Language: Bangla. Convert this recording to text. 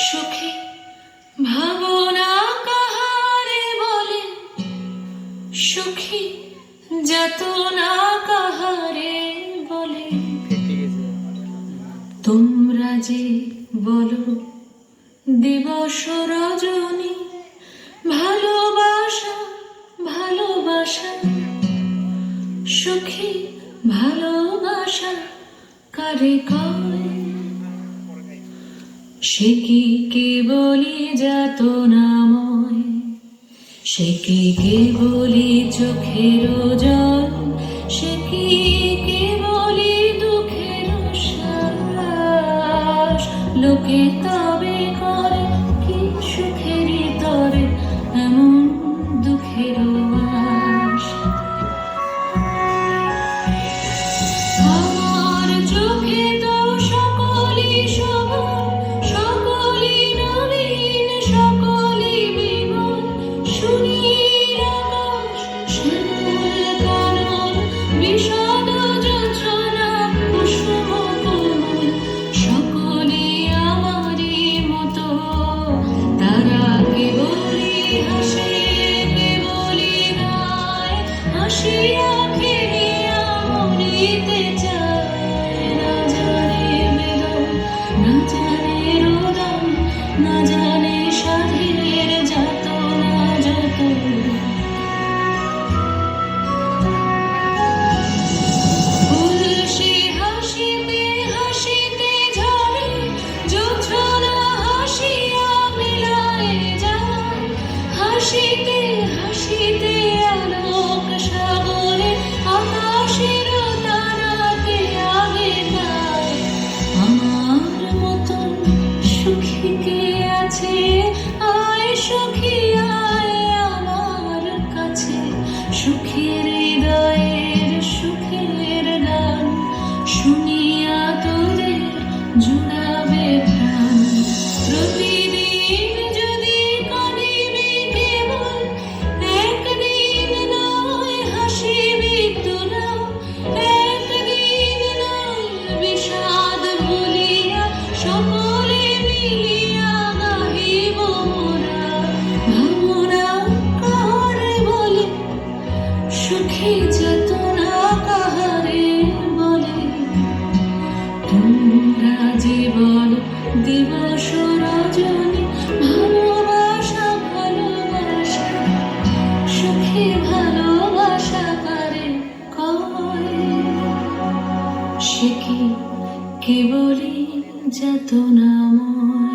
সুখী ভাবনা কাহারে বলে, সুখী যাতনা কাহারে বলে। তোমরা যে বলো দিবস রজনী, ভালোবাসা ভালোবাসা, সুখী ভালোবাসা কারে কয়? সে কি কেবলি যাতনাময়, সে কি কেবলি চোখের জল, সে কি কেবলি দুঃখের শ্বাস? লোকে তবে করে কি সুখের তরে এমন দুঃখের বাস? আমার চোখে তো সকলই সবল, সকলই নবীন, সকলই বিমল, সুনীল আকাশ, শ্যামল কানন, বিষাদ যোজনা, কুসুম কোমল, সকলই আমারই মতো। তারা কেবলই হাসে, কেবলই গায়, হাসিয়া খেলিয়া মরিতে চায়। না জানে বেদন, না জানে রোদন, না জানে সাধের যাতনা যত। ফুল সে হাসিতে হাসিতে ঝরে, জোছনা হাসিয়া মিলায় যায়। হাসিতে হাসিতে আলোক সাগরে, আকাশের তারাতে আগে গায়। আমার মতন সুখী কে আছে? আয় সুখী আয় আমার কাছে, সুখের হৃদয়ের সুখের গান শুনিয়া তোদের জুড়াবে প্রাণ। প্রতিদিন যদি কাঁদিবি কেবল, একদিন নয় হাসিবি তোরা, একদিন নয় বিষাদ ভুলিয়া সকলে মিলিয়া গাহিব মোরা। ভাবনা কাহারে বলে, সুখী যাতনা কাহারে বলে? তোমরা যে বলো দিবস রজনী, ভালোবাসা ভালোবাসা, সুখী ভালোবাসা কারে কয়? সে কি কেবলই যাতনাময়?